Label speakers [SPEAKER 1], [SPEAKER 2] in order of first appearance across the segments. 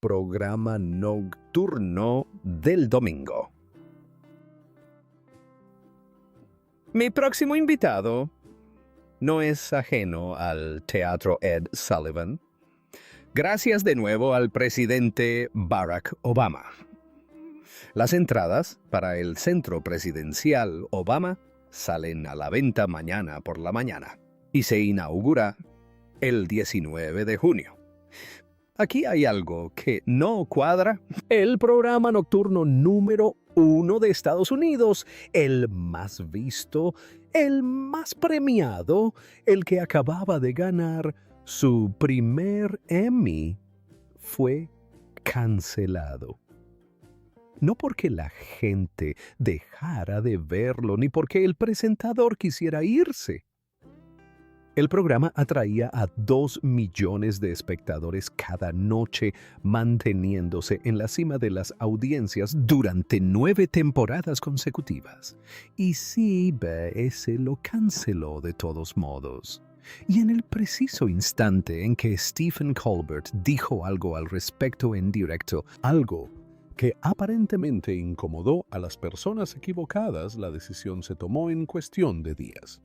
[SPEAKER 1] programa nocturno del domingo. Mi próximo invitado no es ajeno al Teatro Ed Sullivan. Gracias de nuevo al presidente Barack Obama. Las entradas para el Centro Presidencial Obama salen a la venta mañana por la mañana y se inaugura el 19 de junio. Aquí hay algo que no cuadra. El programa nocturno número 1 de Estados Unidos, el más visto, el más premiado, el que acababa de ganar su primer Emmy, fue cancelado. No porque la gente dejara de verlo, ni porque el presentador quisiera irse. El programa atraía a 2 millones de espectadores cada noche, manteniéndose en la cima de las audiencias durante 9 temporadas consecutivas. Y CBS lo canceló de todos modos. Y en el preciso instante en que Stephen Colbert dijo algo al respecto en directo, algo que aparentemente incomodó a las personas equivocadas, la decisión se tomó en cuestión de días.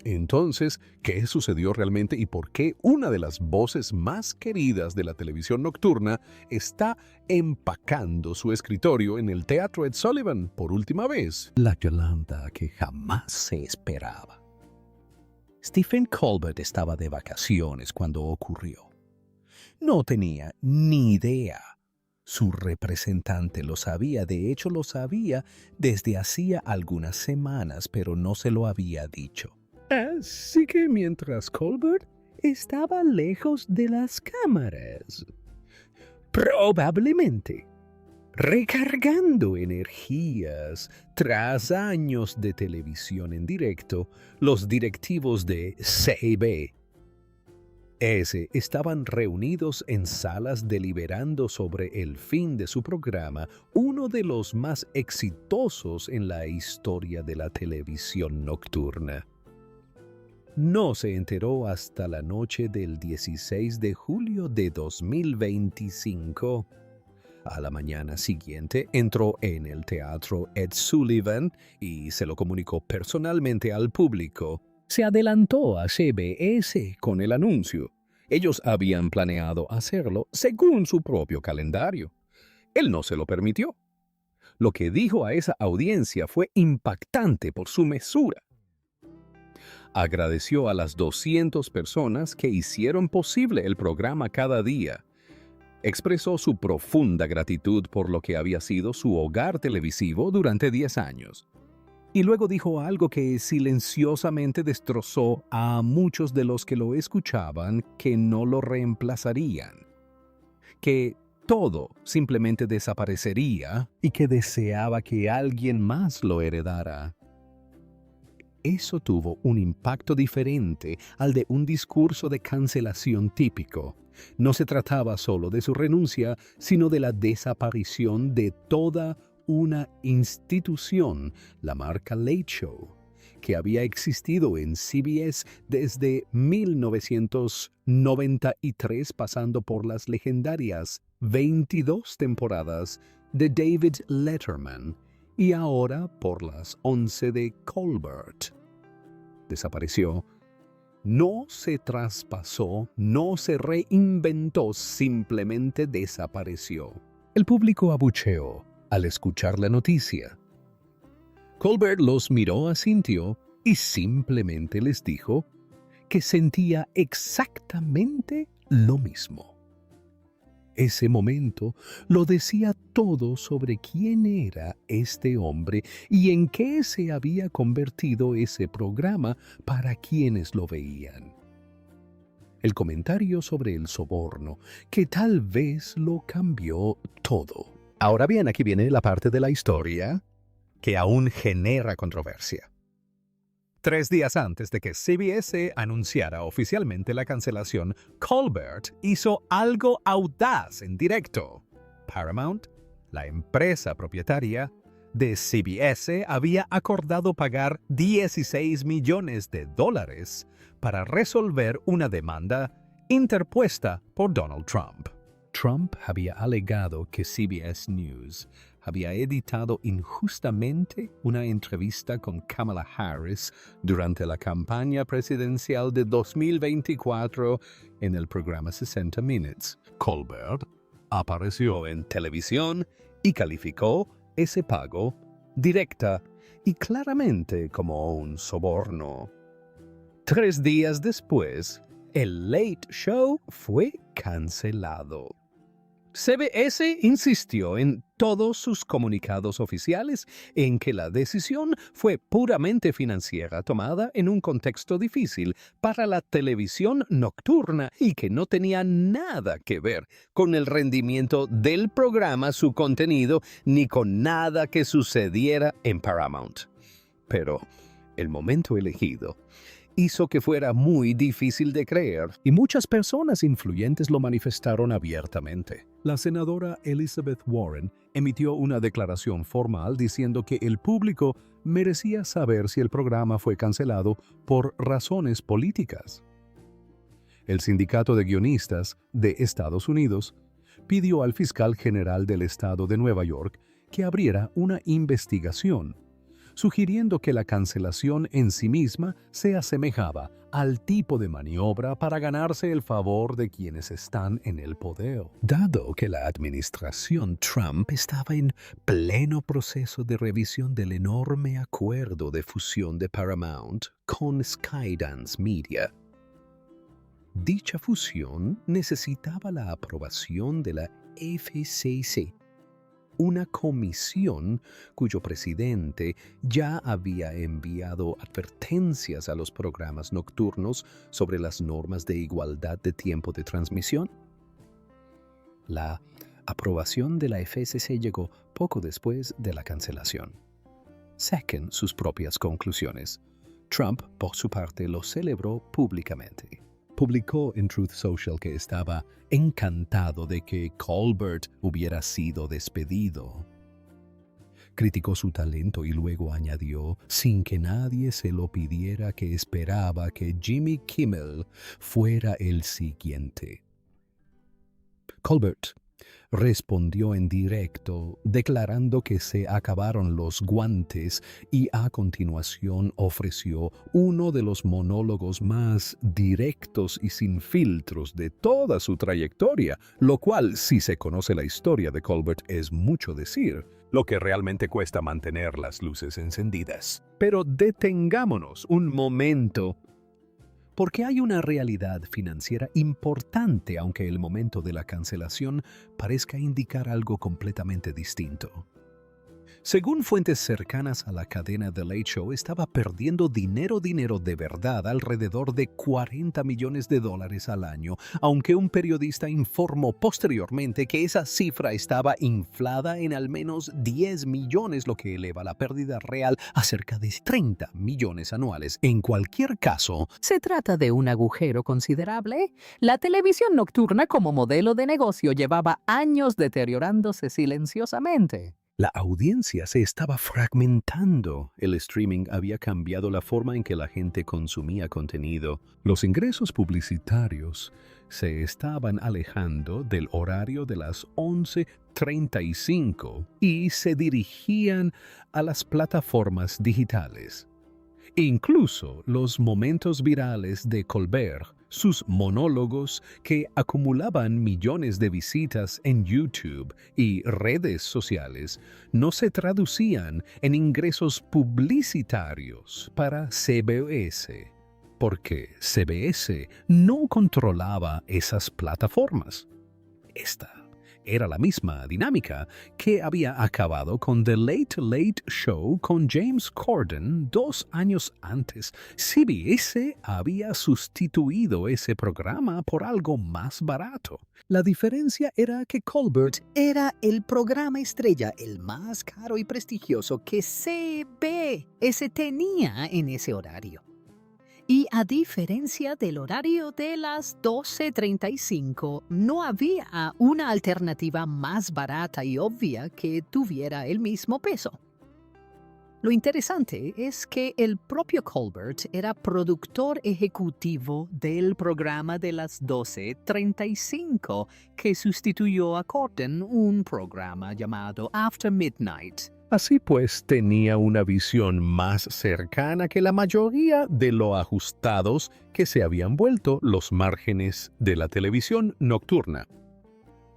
[SPEAKER 1] Entonces, ¿qué sucedió realmente y por qué una de las voces más queridas de la televisión nocturna está empacando su escritorio en el Teatro Ed Sullivan por última vez? La Yolanda que jamás se esperaba. Stephen Colbert estaba de vacaciones cuando ocurrió. No tenía ni idea. Su representante lo sabía, de hecho lo sabía desde hacía algunas semanas, pero no se lo había dicho. Así que mientras Colbert estaba lejos de las cámaras, probablemente recargando energías tras años de televisión en directo, los directivos de CBS estaban reunidos en salas deliberando sobre el fin de su programa, uno de los más exitosos en la historia de la televisión nocturna. No se enteró hasta la noche del 16 de julio de 2025. A la mañana siguiente entró en el Teatro Ed Sullivan y se lo comunicó personalmente al público. Se adelantó a CBS con el anuncio. Ellos habían planeado hacerlo según su propio calendario. Él no se lo permitió. Lo que dijo a esa audiencia fue impactante por su mesura. Agradeció a las 200 personas que hicieron posible el programa cada día. Expresó su profunda gratitud por lo que había sido su hogar televisivo durante 10 años. Y luego dijo algo que silenciosamente destrozó a muchos de los que lo escuchaban, que no lo reemplazarían. Que todo simplemente desaparecería y que deseaba que alguien más lo heredara. Eso tuvo un impacto diferente al de un discurso de cancelación típico. No se trataba solo de su renuncia, sino de la desaparición de toda una institución, la marca Late Show, que había existido en CBS desde 1993, pasando por las legendarias 22 temporadas de David Letterman y ahora por las 11 de Colbert. Desapareció. No se traspasó, no se reinventó, simplemente desapareció. El público abucheó al escuchar la noticia. Colbert los miró, asintió y simplemente les dijo que sentía exactamente lo mismo. Ese momento lo decía todo sobre quién era este hombre y en qué se había convertido ese programa para quienes lo veían. El comentario sobre el soborno, que tal vez lo cambió todo. Ahora bien, aquí viene la parte de la historia que aún genera controversia. 3 días antes de que CBS anunciara oficialmente la cancelación, Colbert hizo algo audaz en directo. Paramount, la empresa propietaria de CBS, había acordado pagar $16 millones para resolver una demanda interpuesta por Donald Trump. Trump había alegado que CBS News había editado injustamente una entrevista con Kamala Harris durante la campaña presidencial de 2024 en el programa 60 Minutes. Colbert apareció en televisión y calificó ese pago directa y claramente como un soborno. 3 días después, el Late Show fue cancelado. CBS insistió en todos sus comunicados oficiales en que la decisión fue puramente financiera tomada en un contexto difícil para la televisión nocturna y que no tenía nada que ver con el rendimiento del programa, su contenido, ni con nada que sucediera en Paramount. Pero el momento elegido hizo que fuera muy difícil de creer, y muchas personas influyentes lo manifestaron abiertamente. La senadora Elizabeth Warren emitió una declaración formal diciendo que el público merecía saber si el programa fue cancelado por razones políticas. El Sindicato de Guionistas de Estados Unidos pidió al fiscal general del estado de Nueva York que abriera una investigación, sugiriendo que la cancelación en sí misma se asemejaba al tipo de maniobra para ganarse el favor de quienes están en el poder. Dado que la administración Trump estaba en pleno proceso de revisión del enorme acuerdo de fusión de Paramount con Skydance Media, dicha fusión necesitaba la aprobación de la FCC, una comisión cuyo presidente ya había enviado advertencias a los programas nocturnos sobre las normas de igualdad de tiempo de transmisión. La aprobación de la FCC llegó poco después de la cancelación. Saquen sus propias conclusiones. Trump, por su parte, lo celebró públicamente. Publicó en Truth Social que estaba encantado de que Colbert hubiera sido despedido. Criticó su talento y luego añadió, sin que nadie se lo pidiera, que esperaba que Jimmy Kimmel fuera el siguiente. Colbert respondió en directo, declarando que se acabaron los guantes, y a continuación ofreció uno de los monólogos más directos y sin filtros de toda su trayectoria, lo cual, si se conoce la historia de Colbert, es mucho decir, lo que realmente cuesta mantener las luces encendidas. Pero detengámonos un momento, porque hay una realidad financiera importante, aunque el momento de la cancelación parezca indicar algo completamente distinto. Según fuentes cercanas a la cadena The Late Show, estaba perdiendo dinero de verdad, alrededor de $40 millones al año, aunque un periodista informó posteriormente que esa cifra estaba inflada en al menos 10 millones, lo que eleva la pérdida real a cerca de 30 millones anuales. En cualquier caso,
[SPEAKER 2] se trata de un agujero considerable. La televisión nocturna como modelo de negocio llevaba años deteriorándose silenciosamente.
[SPEAKER 1] la audiencia se estaba fragmentando. El streaming había cambiado la forma en que la gente consumía contenido. Los ingresos publicitarios se estaban alejando del horario de las 11:35 y se dirigían a las plataformas digitales. Incluso los momentos virales de Colbert, sus monólogos que acumulaban millones de visitas en YouTube y redes sociales, no se traducían en ingresos publicitarios para CBS, porque CBS no controlaba esas plataformas. Esta era la misma dinámica que había acabado con The Late Late Show con James Corden 2 años antes. CBS había sustituido ese programa por algo más barato. La diferencia era que Colbert
[SPEAKER 2] Era el programa estrella, el más caro y prestigioso que CBS tenía en ese horario. Y a diferencia del horario de las 12:35, no había una alternativa más barata y obvia que tuviera el mismo peso. Lo interesante es que el propio Colbert era productor ejecutivo del programa de las 12:35 que sustituyó a Corden, un programa llamado After Midnight.
[SPEAKER 1] Así pues, tenía una visión más cercana que la mayoría de lo ajustados que se habían vuelto los márgenes de la televisión nocturna.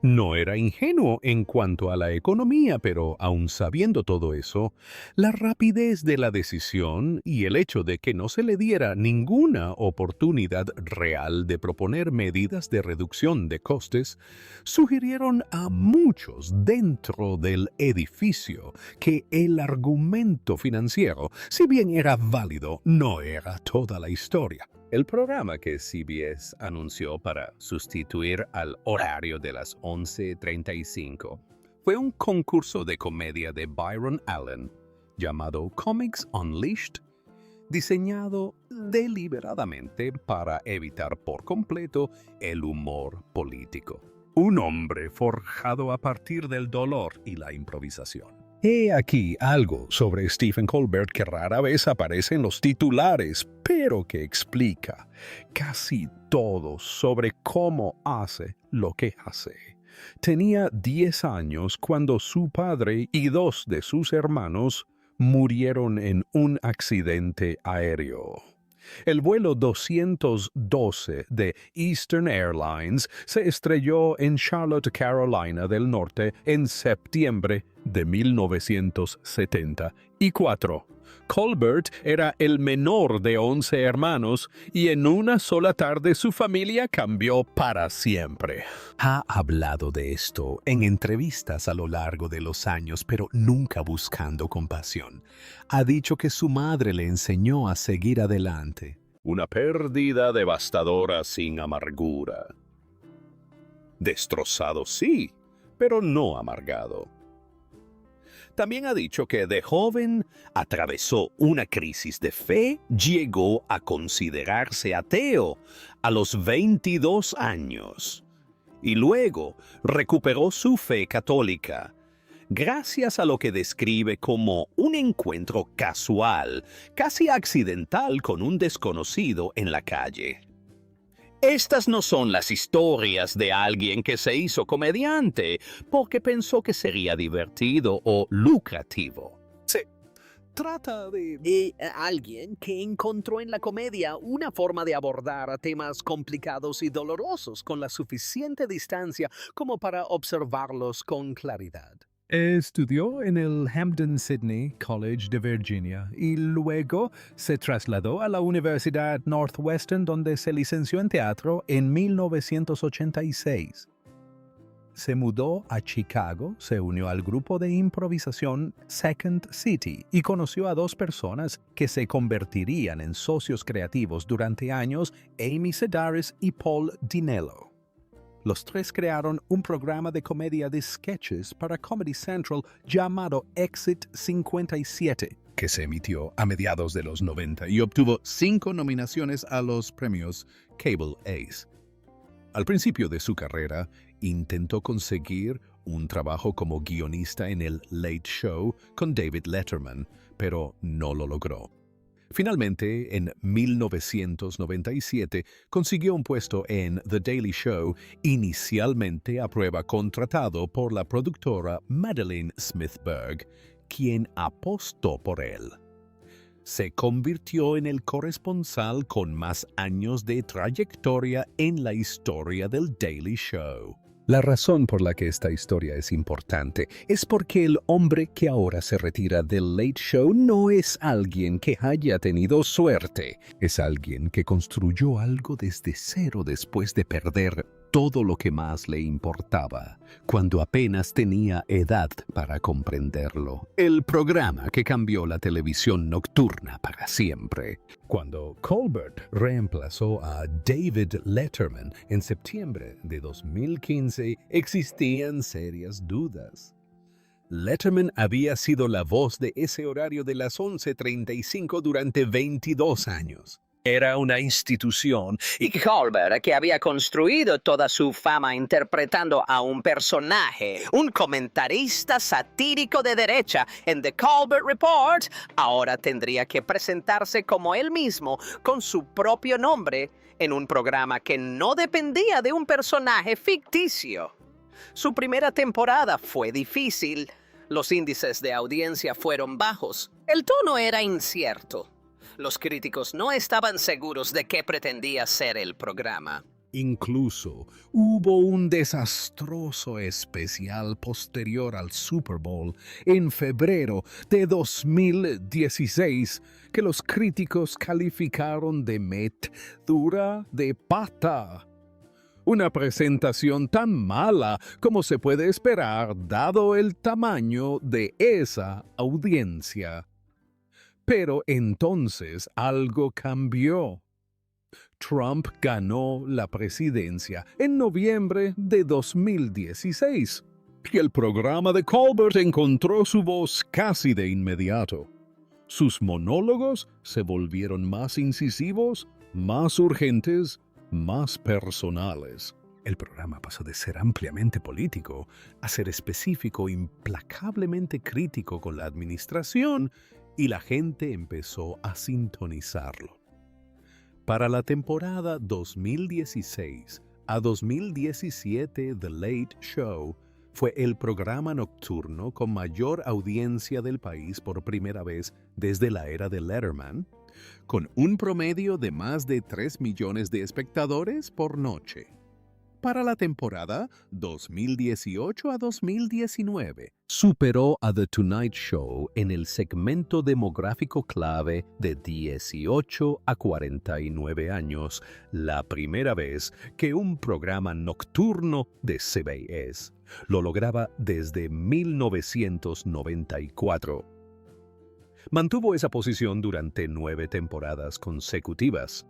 [SPEAKER 1] No era ingenuo en cuanto a la economía, pero aun sabiendo todo eso, la rapidez de la decisión y el hecho de que no se le diera ninguna oportunidad real de proponer medidas de reducción de costes, sugirieron a muchos dentro del edificio que el argumento financiero, si bien era válido, no era toda la historia. El programa que CBS anunció para sustituir al horario de las 11:35 fue un concurso de comedia de Byron Allen llamado Comics Unleashed, diseñado deliberadamente para evitar por completo el humor político. Un hombre forjado a partir del dolor y la improvisación. He aquí algo sobre Stephen Colbert que rara vez aparece en los titulares, pero que explica casi todo sobre cómo hace lo que hace. Tenía 10 años cuando su padre y 2 de sus hermanos murieron en un accidente aéreo. El vuelo 212 de Eastern Airlines se estrelló en Charlotte, Carolina del Norte en septiembre de 1974. Colbert era el menor de 11 hermanos y en una sola tarde su familia cambió para siempre. Ha hablado de esto en entrevistas a lo largo de los años, pero nunca buscando compasión. Ha dicho que su madre le enseñó a seguir adelante. Una pérdida devastadora sin amargura. Destrozado sí, pero no amargado. También ha dicho que de joven atravesó una crisis de fe, llegó a considerarse ateo a los 22 años y luego recuperó su fe católica gracias a lo que describe como un encuentro casual, casi accidental con un desconocido en la calle. Estas no son las historias de alguien que se hizo comediante porque pensó que sería divertido o lucrativo. Se trata de
[SPEAKER 2] Alguien que encontró en la comedia una forma de abordar temas complicados y dolorosos con la suficiente distancia como para observarlos con claridad.
[SPEAKER 3] Estudió en el Hampden-Sydney College de Virginia y luego se trasladó a la Universidad Northwestern donde se licenció en teatro en 1986. Se mudó a Chicago, se unió al grupo de improvisación Second City y conoció a 2 personas que se convertirían en socios creativos durante años, Amy Sedaris y Paul Dinello. Los 3 crearon un programa de comedia de sketches para Comedy Central llamado Exit 57, que se emitió a mediados de los 90 y obtuvo 5 nominaciones a los premios Cable Ace. Al principio de su carrera, intentó conseguir un trabajo como guionista en el Late Show con David Letterman, pero no lo logró. Finalmente, en 1997, consiguió un puesto en The Daily Show, inicialmente a prueba contratado por la productora Madeleine Smithberg, quien apostó por él. Se convirtió en el corresponsal con más años de trayectoria en la historia del Daily Show. La razón por la que esta historia es importante es porque el hombre que ahora se retira del Late Show no es alguien que haya tenido suerte, es alguien que construyó algo desde cero después de perder todo lo que más le importaba, cuando apenas tenía edad para comprenderlo. El programa que cambió la televisión nocturna para siempre. Cuando Colbert reemplazó a David Letterman en septiembre de 2015, existían serias dudas. Letterman había sido la voz de ese horario de las 11:35 durante 22 años. Era una institución
[SPEAKER 4] Y Colbert, que había construido toda su fama interpretando a un personaje, un comentarista satírico de derecha en The Colbert Report, ahora tendría que presentarse como él mismo, con su propio nombre, en un programa que no dependía de un personaje ficticio. Su primera temporada fue difícil. Los índices de audiencia fueron bajos. El tono era incierto. Los críticos no estaban seguros de qué pretendía ser el programa.
[SPEAKER 3] Incluso hubo un desastroso especial posterior al Super Bowl en febrero de 2016 que los críticos calificaron de metedura de pata. Una presentación tan mala como se puede esperar dado el tamaño de esa audiencia. Pero entonces algo cambió. Trump ganó la presidencia en noviembre de 2016 y el programa de Colbert encontró su voz casi de inmediato. Sus monólogos se volvieron más incisivos, más urgentes, más personales. El programa pasó de ser ampliamente político a ser específico, implacablemente crítico con la administración, y la gente empezó a sintonizarlo. Para la temporada 2016 a 2017, The Late Show fue el programa nocturno con mayor audiencia del país por primera vez desde la era de Letterman, con un promedio de más de 3 millones de espectadores por noche. Para la temporada 2018 a 2019, superó a The Tonight Show en el segmento demográfico clave de 18 a 49 años, la primera vez que un programa nocturno de CBS lo lograba desde 1994. Mantuvo esa posición durante 9 temporadas consecutivas.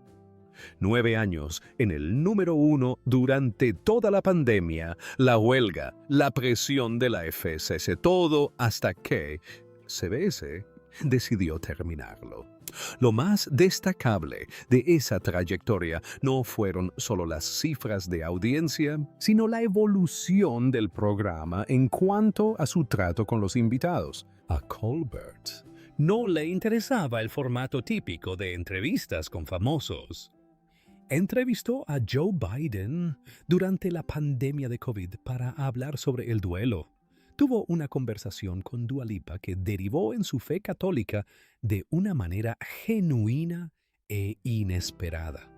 [SPEAKER 3] 9 años en el número 1 durante toda la pandemia, la huelga, la presión de la FCC, todo hasta que CBS decidió terminarlo. Lo más destacable de esa trayectoria no fueron solo las cifras de audiencia, sino la evolución del programa en cuanto a su trato con los invitados. A Colbert no le interesaba el formato típico de entrevistas con famosos. Entrevistó a Joe Biden durante la pandemia de COVID para hablar sobre el duelo. Tuvo una conversación con Dua Lipa que derivó en su fe católica de una manera genuina e inesperada.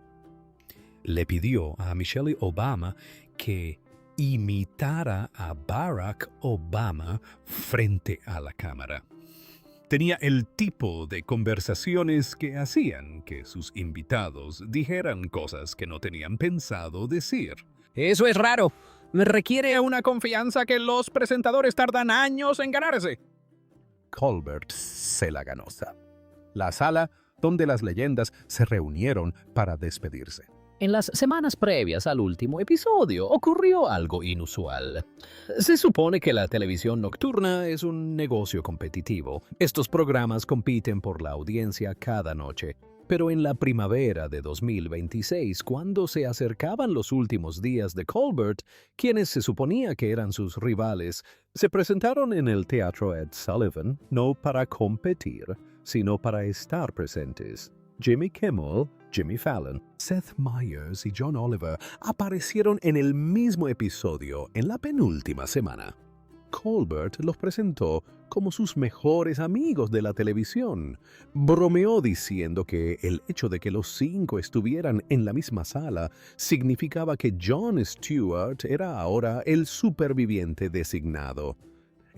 [SPEAKER 3] Le pidió a Michelle Obama que imitara a Barack Obama frente a la cámara. Tenía el tipo de conversaciones que hacían que sus invitados dijeran cosas que no tenían pensado decir.
[SPEAKER 1] Eso es raro. Requiere una confianza que los presentadores tardan años en ganarse.
[SPEAKER 3] Colbert se la ganó. La sala donde las leyendas se reunieron para despedirse.
[SPEAKER 2] En las semanas previas al último episodio ocurrió algo inusual. Se supone que la televisión nocturna es un negocio competitivo. Estos programas compiten por la audiencia cada noche. Pero en la primavera de 2026, cuando se acercaban los últimos días de Colbert, quienes se suponía que eran sus rivales, se presentaron en el Teatro Ed Sullivan no para competir, sino para estar presentes. Jimmy Kimmel, Jimmy Fallon, Seth Meyers y John Oliver aparecieron en el mismo episodio en la penúltima semana. Colbert los presentó como sus mejores amigos de la televisión. Bromeó diciendo que el hecho de que los 5 estuvieran en la misma sala significaba que Jon Stewart era ahora el superviviente designado.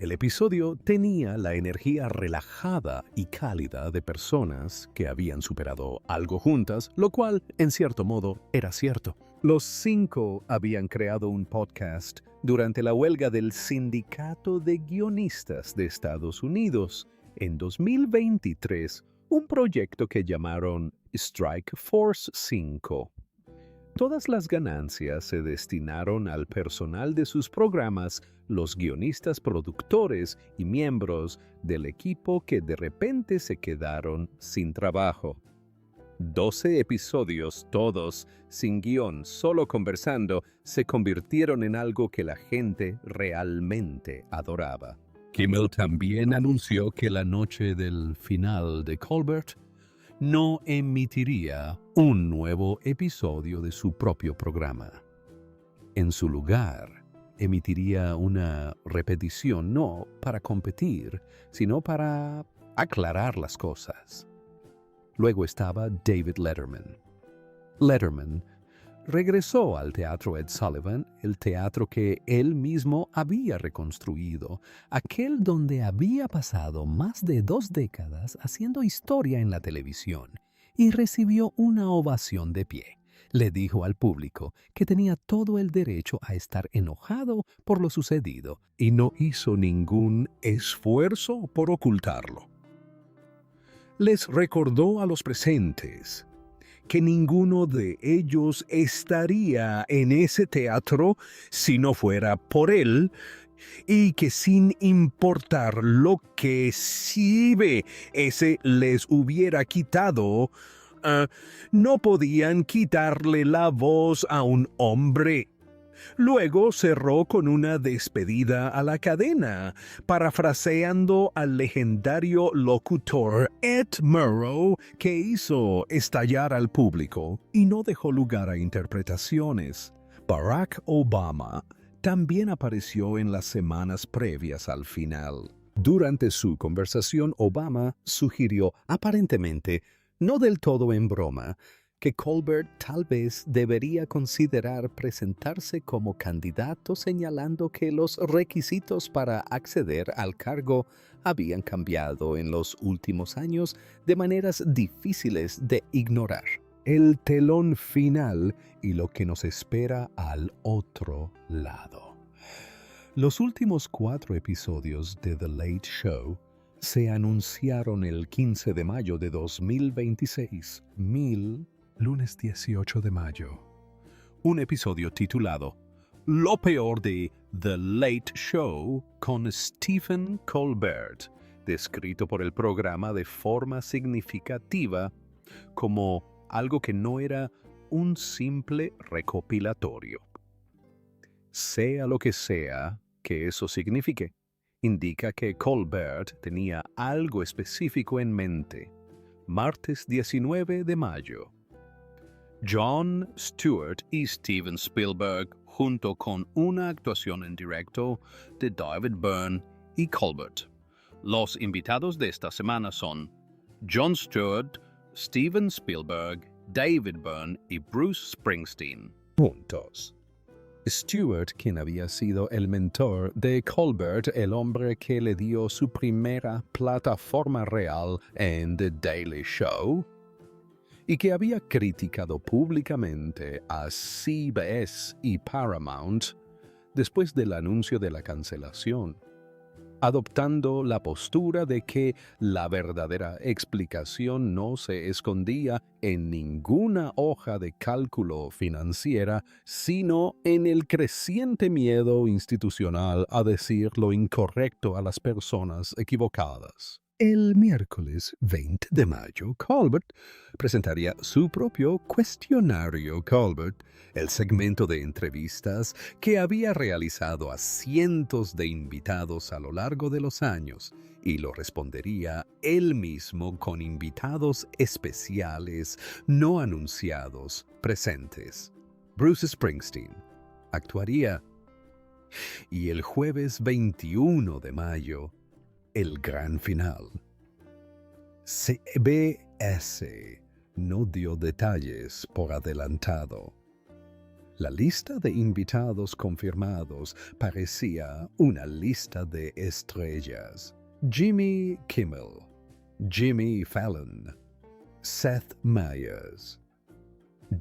[SPEAKER 2] El episodio tenía la energía relajada y cálida de personas que habían superado algo juntas, lo cual, en cierto modo, era cierto. Los 5 habían creado un podcast durante la huelga del Sindicato de Guionistas de Estados Unidos en 2023, un proyecto que llamaron Strike Force 5. Todas las ganancias se destinaron al personal de sus programas, los guionistas, productores y miembros del equipo que de repente se quedaron sin trabajo.
[SPEAKER 1] 12 episodios, todos sin guión, solo conversando, se convirtieron en algo que la gente realmente adoraba.
[SPEAKER 3] Kimmel también anunció que la noche del final de Colbert no emitiría un nuevo episodio de su propio programa. En su lugar, emitiría una repetición no para competir, sino para aclarar las cosas. Luego estaba David Letterman. Letterman regresó al Teatro Ed Sullivan, el teatro que él mismo había reconstruido, aquel donde había pasado más de 2 décadas haciendo historia en la televisión, y recibió una ovación de pie. Le dijo al público que tenía todo el derecho a estar enojado por lo sucedido y no hizo ningún esfuerzo por ocultarlo. Les recordó a los presentes que ninguno de ellos estaría en ese teatro si no fuera por él, y que sin importar lo que Sibe ese les hubiera quitado, no podían quitarle la voz a un hombre. Luego cerró con una despedida a la cadena, parafraseando al legendario locutor Ed Murrow, que hizo estallar al público y no dejó lugar a interpretaciones. Barack Obama también apareció en las semanas previas al final. Durante su conversación, Obama sugirió, aparentemente no del todo en broma, que Colbert tal vez debería considerar presentarse como candidato, señalando que los requisitos para acceder al cargo habían cambiado en los últimos años de maneras difíciles de ignorar. El telón final y lo que nos espera al otro lado. Los últimos 4 episodios de The Late Show se anunciaron el 15 de mayo de 2026, lunes 18 de mayo. Un episodio titulado Lo peor de The Late Show con Stephen Colbert, descrito por el programa de forma significativa como algo que no era un simple recopilatorio. Sea lo que sea que eso signifique, indica que Colbert tenía algo específico en mente. Martes 19 de mayo. Jon Stewart y Steven Spielberg, junto con una actuación en directo de David Byrne y Colbert. Los invitados de esta semana son Jon Stewart, Steven Spielberg, David Byrne y Bruce Springsteen.
[SPEAKER 1] Puntos. Stewart, quien había sido el mentor de Colbert, el hombre que le dio su primera plataforma real en The Daily Show, y que había criticado públicamente a CBS y Paramount después del anuncio de la cancelación, adoptando la postura de que la verdadera explicación no se escondía en ninguna hoja de cálculo financiera, sino en el creciente miedo institucional a decir lo incorrecto a las personas equivocadas. El miércoles 20 de mayo, Colbert presentaría su propio cuestionario Colbert, el segmento de entrevistas que había realizado a cientos de invitados a lo largo de los años, y lo respondería él mismo con invitados especiales no anunciados presentes. Bruce Springsteen actuaría. Y el jueves 21 de mayo, el gran final. CBS no dio detalles por adelantado. La lista de invitados confirmados parecía una lista de estrellas. Jimmy Kimmel, Jimmy Fallon, Seth Meyers,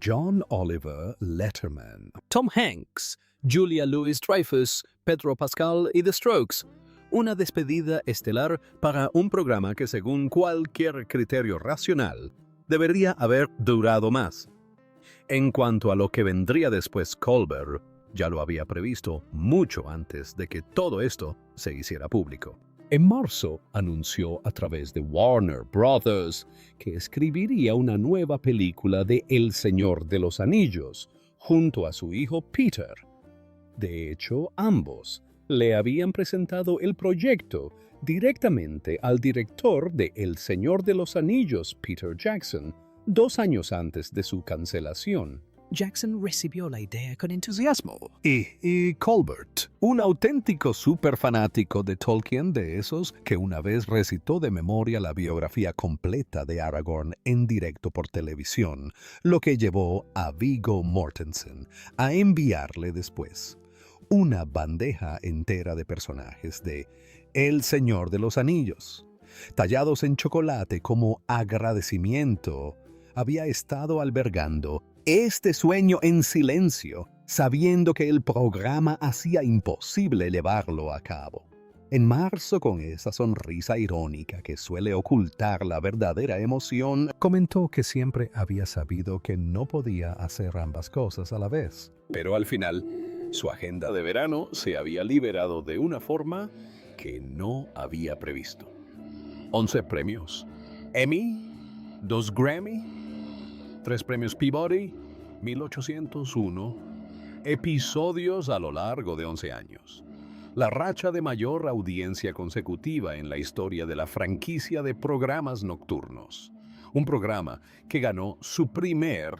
[SPEAKER 1] John Oliver Letterman,
[SPEAKER 5] Tom Hanks, Julia Louis-Dreyfus, Pedro Pascal y The Strokes. Una despedida estelar para un programa que, según cualquier criterio racional, debería haber durado más. En cuanto a lo que vendría después, Colbert ya lo había previsto mucho antes de que todo esto se hiciera público.
[SPEAKER 3] En marzo anunció a través de Warner Brothers que escribiría una nueva película de El Señor de los Anillos junto a su hijo Peter. De hecho, ambos le habían presentado el proyecto directamente al director de El Señor de los Anillos, Peter Jackson, 2 años antes de su cancelación.
[SPEAKER 5] Jackson recibió la idea con entusiasmo.
[SPEAKER 3] Y Colbert, un auténtico superfanático de Tolkien, de esos que una vez recitó de memoria la biografía completa de Aragorn en directo por televisión, lo que llevó a Viggo Mortensen a enviarle después una bandeja entera de personajes de El Señor de los Anillos, tallados en chocolate como agradecimiento. Había estado albergando este sueño en silencio, sabiendo que el programa hacía imposible llevarlo a cabo. En marzo, con esa sonrisa irónica que suele ocultar la verdadera emoción, comentó que siempre había sabido que no podía hacer ambas cosas a la vez. Pero al final, su agenda de verano se había liberado de una forma que no había previsto. 11 premios. Emmy, 2 Grammy, 3 premios Peabody, 1801 episodios a lo largo de 11 años. La racha de mayor audiencia consecutiva en la historia de la franquicia de programas nocturnos. Un programa que ganó su primer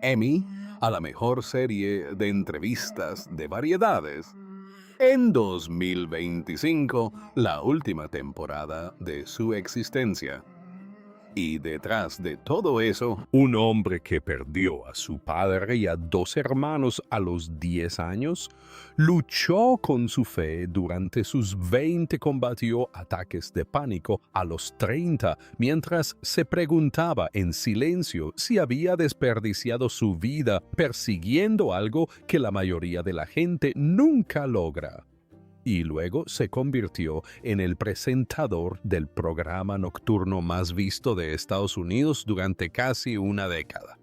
[SPEAKER 3] Emmy a la mejor serie de entrevistas de variedades en 2025, la última temporada de su existencia. Y detrás de todo eso, un hombre que perdió a su padre y a 2 hermanos a los 10 años, luchó con su fe durante sus 20, combatió ataques de pánico a los 30, mientras se preguntaba en silencio si había desperdiciado su vida persiguiendo algo que la mayoría de la gente nunca logra. Y luego se convirtió en el presentador del programa nocturno más visto de Estados Unidos durante casi una década.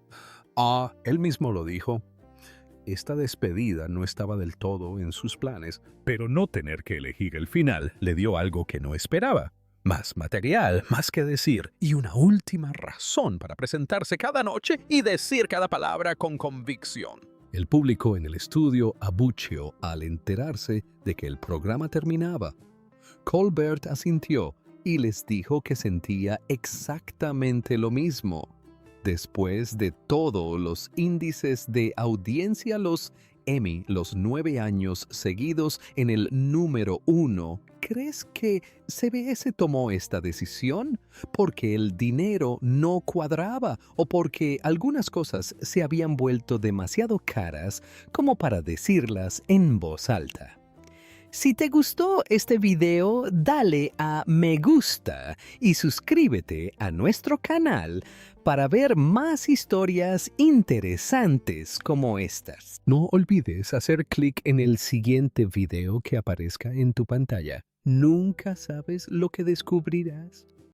[SPEAKER 3] Él mismo lo dijo, esta despedida no estaba del todo en sus planes, pero no tener que elegir el final le dio algo que no esperaba. Más material, más que decir, y una última razón para presentarse cada noche y decir cada palabra con convicción. El público en el estudio abucheó al enterarse de que el programa terminaba. Colbert asintió y les dijo que sentía exactamente lo mismo. Después de todos los índices de audiencia, los Emmy, los 9 años seguidos en el número 1, ¿crees que CBS tomó esta decisión? ¿Porque el dinero no cuadraba o porque algunas cosas se habían vuelto demasiado caras como para decirlas en voz alta? Si te gustó este video, dale a me gusta y suscríbete a nuestro canal para ver más historias interesantes como estas. No olvides hacer clic en el siguiente video que aparezca en tu pantalla. Nunca sabes lo que descubrirás.